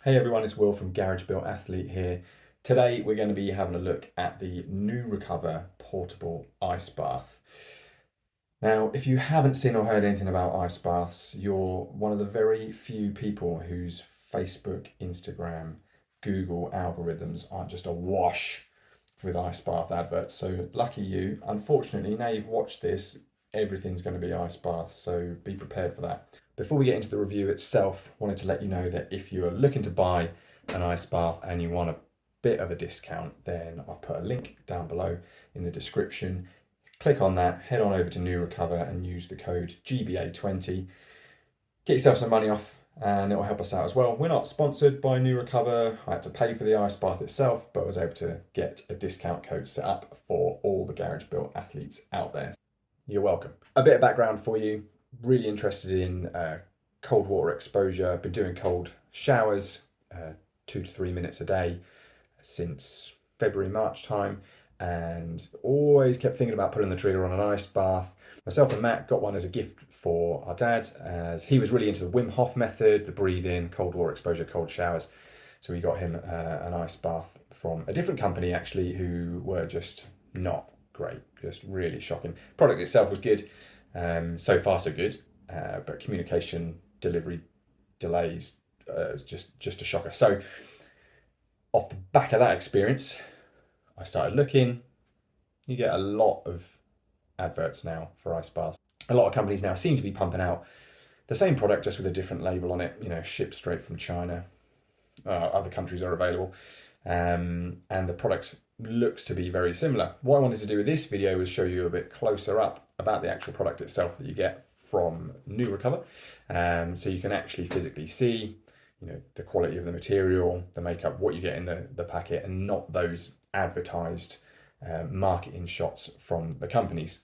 Hey everyone, it's Will from Garage Built Athlete here. Today we're going to be having a look at the NuRecover portable ice bath. Now, if you haven't seen or heard anything about ice baths, you're one of the very few people whose Facebook, Instagram, Google algorithms aren't just awash with ice bath adverts. So lucky you. Unfortunately, now you've watched this, everything's going to be ice baths, so be prepared for that. Before we get into the review itself, wanted to let you know that if you're looking to buy an ice bath and you want a bit of a discount, then I've put a link down below in the description. Click on that, head on over to NuRecover and use the code GBA20. Get yourself some money off and it will help us out as well. We're not sponsored by NuRecover. I had to pay for the ice bath itself, but I was able to get a discount code set up for all the Garage Built athletes out there. You're welcome. A bit of background for you. Really interested in cold water exposure. Been doing cold showers 2 to 3 minutes a day since February, March time, and always kept thinking about pulling the trigger on an ice bath. Myself and Matt got one as a gift for our dad, as he was really into the Wim Hof method, the breathe in, cold water exposure, cold showers. So we got him an ice bath from a different company actually, who were just not great, just really shocking. Product itself was good, so far so good, but communication, delivery delays, is just a shocker. So off the back of that experience, I started looking. You get a lot of adverts now for ice baths. A lot of companies now seem to be pumping out the same product just with a different label on it, shipped straight from China. Other countries are available. And the product looks to be very similar. What I wanted to do with this video was show you a bit closer up about the actual product itself that you get from NuRecover. So you can actually physically see the quality of the material, the makeup, what you get in the packet, and not those advertised marketing shots from the companies.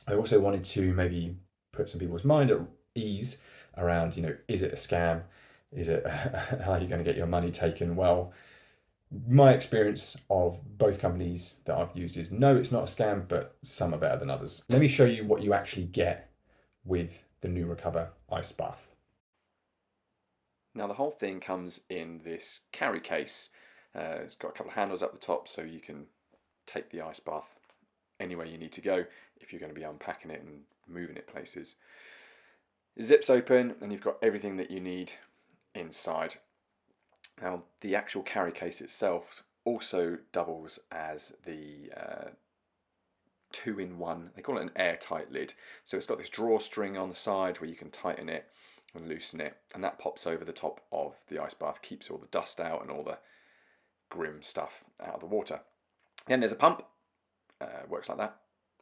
I also wanted to maybe put some people's mind at ease around, is it a scam? Is it, how are you going to get your money taken? Well, my experience of both companies that I've used is no, it's not a scam, but some are better than others. Let me show you what you actually get with the NuRecover ice bath. Now the whole thing comes in this carry case. It's got a couple of handles up the top so you can take the ice bath anywhere you need to go if you're going to be unpacking it and moving it places. It zips open and you've got everything that you need inside. Now the actual carry case itself also doubles as the 2-in-1, they call it an airtight lid. So it's got this drawstring on the side where you can tighten it and loosen it, and that pops over the top of the ice bath, keeps all the dust out and all the grim stuff out of the water. Then there's a pump, works like that,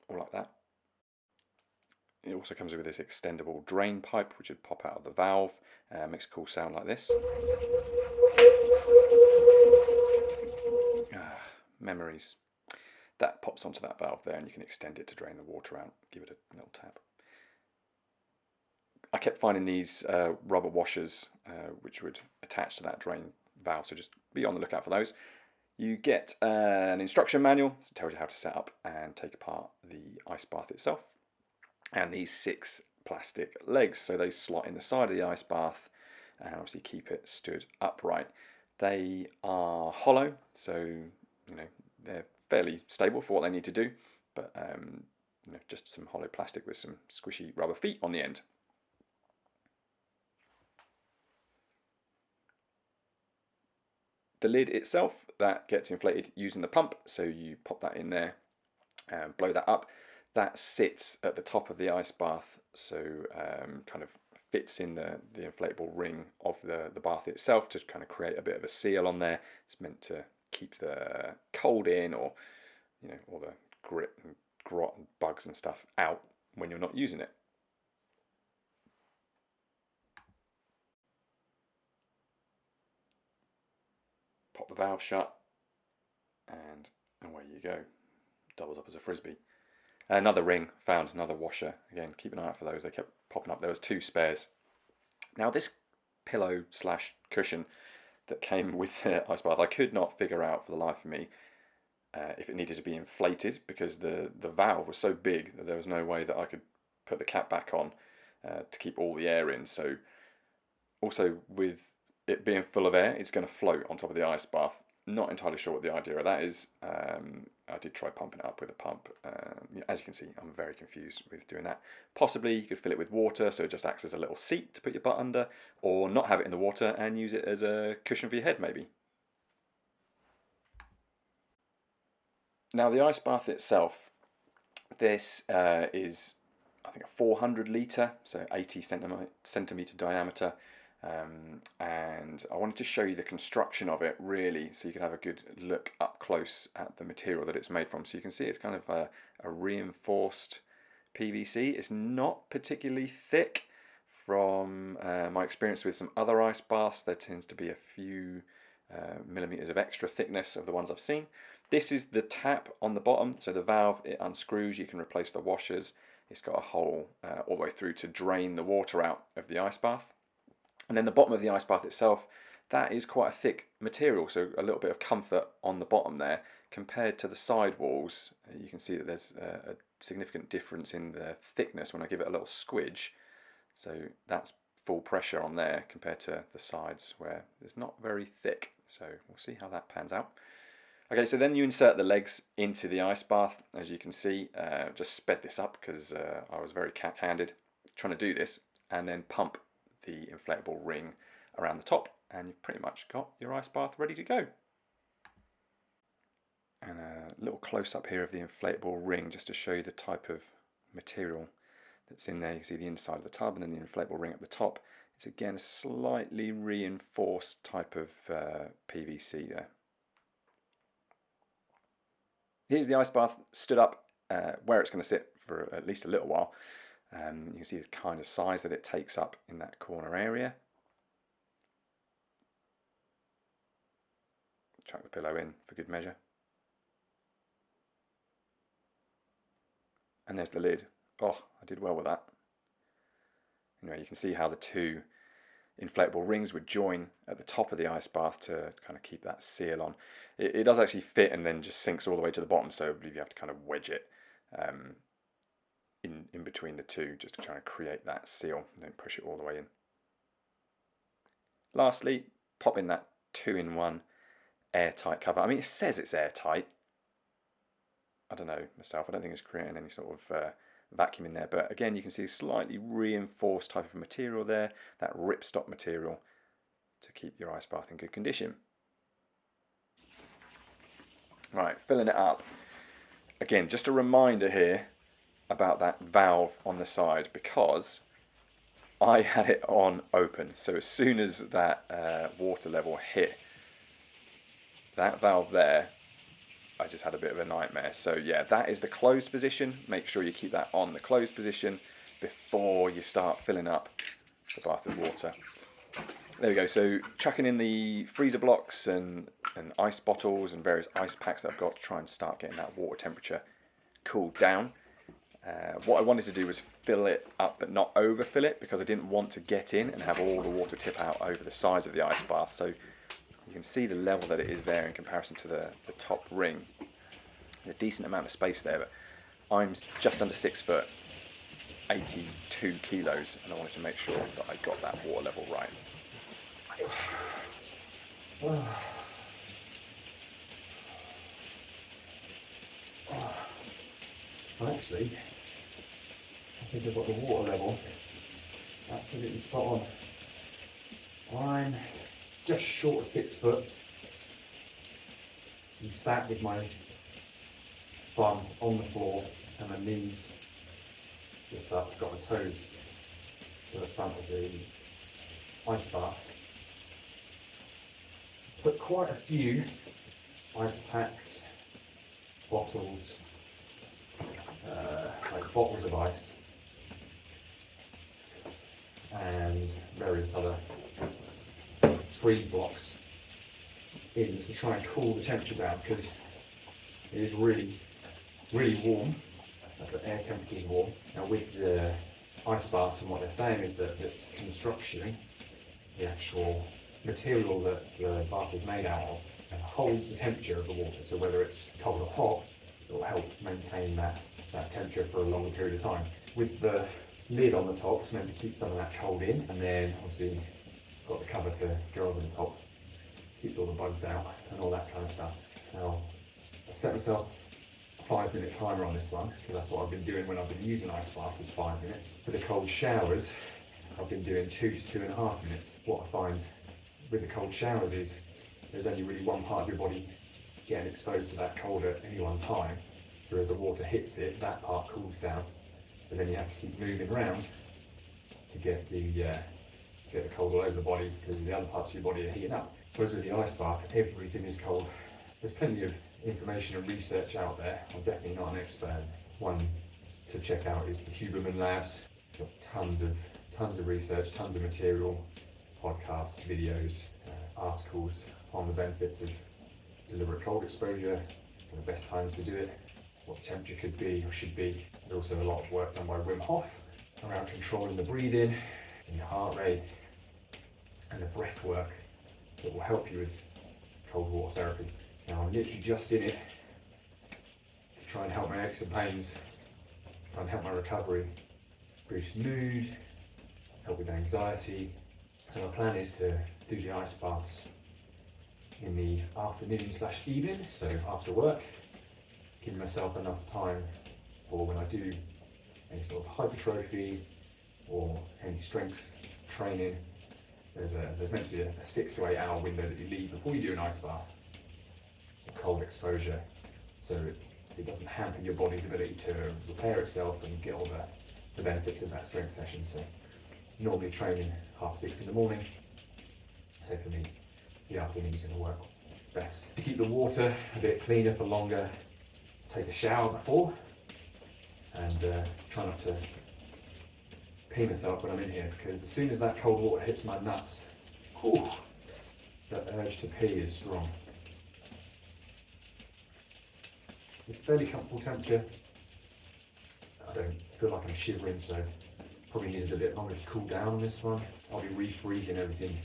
or like that. It also comes with this extendable drain pipe which would pop out of the valve, makes a cool sound like this. Memories. That pops onto that valve there and you can extend it to drain the water out, give it a little tap. I kept finding these rubber washers which would attach to that drain valve, so just be on the lookout for those. You get an instruction manual, so it tells you how to set up and take apart the ice bath itself. And these 6 plastic legs, so they slot in the side of the ice bath and obviously keep it stood upright. They are hollow, so they're fairly stable for what they need to do, but just some hollow plastic with some squishy rubber feet on the end. The lid itself, that gets inflated using the pump, so you pop that in there and blow that up. That sits at the top of the ice bath, so kind of fits in the inflatable ring of the bath itself to kind of create a bit of a seal on there. It's meant to keep the cold in, or all the grit and grot and bugs and stuff out when you're not using it. Pop the valve shut and away you go. Doubles up as a frisbee. Another ring, found another washer. Again, keep an eye out for those, they kept popping up. There was 2 spares. Now this pillow slash cushion that came with the ice bath, I could not figure out for the life of me if it needed to be inflated, because the valve was so big that there was no way that I could put the cap back on to keep all the air in. So also with it being full of air, it's going to float on top of the ice bath. Not entirely sure what the idea of that is. I did try pumping it up with a pump. As you can see, I'm very confused with doing that. Possibly you could fill it with water, so it just acts as a little seat to put your butt under, or not have it in the water and use it as a cushion for your head maybe. Now the ice bath itself, this is I think a 400 litre, so 80 centimetre diameter. And I wanted to show you the construction of it really, so you can have a good look up close at the material that it's made from. So you can see it's kind of a reinforced PVC. It's not particularly thick. From my experience with some other ice baths, there tends to be a few millimetres of extra thickness of the ones I've seen. This is the tap on the bottom, so the valve, it unscrews, you can replace the washers. It's got a hole all the way through to drain the water out of the ice bath. And then the bottom of the ice bath itself, that is quite a thick material, so a little bit of comfort on the bottom there. Compared to the side walls, you can see that there's a significant difference in the thickness when I give it a little squidge. So that's full pressure on there compared to the sides where it's not very thick. So we'll see how that pans out. Okay, so then you insert the legs into the ice bath. As you can see, just sped this up because I was very cack-handed trying to do this, and then pump the inflatable ring around the top, and you've pretty much got your ice bath ready to go. And a little close-up here of the inflatable ring just to show you the type of material that's in there. You can see the inside of the tub and then the inflatable ring at the top. It's again a slightly reinforced type of PVC there. Here's the ice bath stood up where it's going to sit for at least a little while. You can see the kind of size that it takes up in that corner area. Chuck the pillow in for good measure. And there's the lid. Oh, I did well with that. You can see how the two inflatable rings would join at the top of the ice bath to kind of keep that seal on. It does actually fit and then just sinks all the way to the bottom, so I believe you have to kind of wedge it in between the two just to try and create that seal, and then push it all the way in. Lastly, pop in that 2-in-1 airtight cover. I mean, it says it's airtight. I don't know myself, I don't think it's creating any sort of vacuum in there, but again you can see a slightly reinforced type of material there, that ripstop material to keep your ice bath in good condition. Right, filling it up. Again, just a reminder here about that valve on the side, because I had it on open, so as soon as that water level hit that valve there, I just had a bit of a nightmare. So yeah, that is the closed position. Make sure you keep that on the closed position before you start filling up the bath with water. There we go, so chucking in the freezer blocks and ice bottles and various ice packs that I've got to try and start getting that water temperature cooled down. What I wanted to do was fill it up but not overfill it, because I didn't want to get in and have all the water tip out over the sides of the ice bath. So you can see the level that it is there in comparison to the top ring. There's a decent amount of space there, but I'm just under 6 foot, 82 kilos, and I wanted to make sure that I got that water level right. Actually, I think I've got the water level absolutely spot on. I'm just short of 6 foot. I'm sat with my bum on the floor and my knees just up, got my toes to the front of the ice bath. Put quite a few ice packs, bottles, like bottles of ice, and various other freeze blocks in to try and cool the temperature down, because it is really, really warm. The air temperature is warm. Now with the ice baths, and what they're saying is that this construction, the actual material that the bath is made out of, holds the temperature of the water. So whether it's cold or hot, it will help maintain that temperature for a longer period of time. With the lid on the top, it's meant to keep some of that cold in, and then obviously got the cover to go over the top, keeps all the bugs out and all that kind of stuff. Now, I've set myself a 5-minute timer on this one, because that's what I've been doing when I've been using ice baths, is 5 minutes. For the cold showers, I've been doing 2 to 2.5 minutes. What I find with the cold showers is there's only really one part of your body getting exposed to that cold at any one time. So as the water hits it, that part cools down, but then you have to keep moving around to get the cold all over the body, because the other parts of your body are heating up. Whereas with the ice bath, everything is cold. There's plenty of information and research out there. I'm definitely not an expert. One to check out is the Huberman Labs. It's got tons of research, tons of material, podcasts, videos, articles on the benefits of deliberate cold exposure, and the best times to do it, what temperature could be or should be. There's also a lot of work done by Wim Hof around controlling the breathing and your heart rate and the breath work that will help you with cold water therapy. Now, I'm literally just in it to try and help my aches and pains, try and help my recovery, boost mood, help with anxiety. So my plan is to do the ice baths in the afternoon/evening, so after work, giving myself enough time for when I do any sort of hypertrophy or any strength training. There's meant to be a 6 to 8 hour window that you leave before you do an ice bath, cold exposure, so it doesn't hamper your body's ability to repair itself and get all the benefits of that strength session. So normally training 6:30 in the morning, so for me the afternoon is going to work best. To keep the water a bit cleaner for longer, take a shower before, and try not to pee myself when I'm in here, because as soon as that cold water hits my nuts, whew, that urge to pee is strong. It's fairly comfortable temperature. I don't feel like I'm shivering, so probably needed a bit longer to cool down on this one. I'll be refreezing everything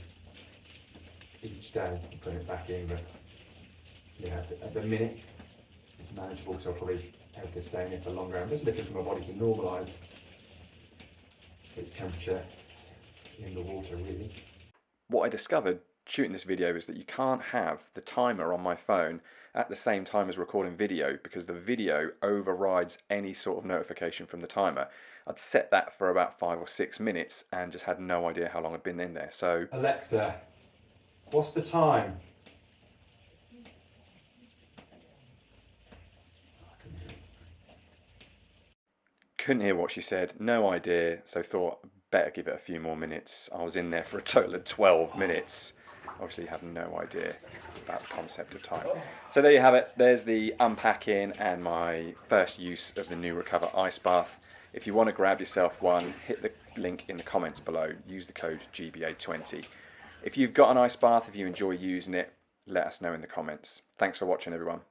each day and putting it back in, but yeah, at the minute it's manageable, so I'll probably have to stay in here for longer. I'm just looking for my body to normalise its temperature in the water, really. What I discovered shooting this video is that you can't have the timer on my phone at the same time as recording video, because the video overrides any sort of notification from the timer. I'd set that for about 5 or 6 minutes and just had no idea how long I'd been in there. So, Alexa, what's the time? Couldn't hear what she said, no idea, so thought better give it a few more minutes. I was in there for a total of 12 minutes. Obviously have no idea about the concept of time. So there you have it. There's the unpacking and my first use of the NuRecover ice bath. If you want to grab yourself one, hit the link in the comments below. Use the code GBA20. If you've got an ice bath, if you enjoy using it, let us know in the comments. Thanks for watching, everyone.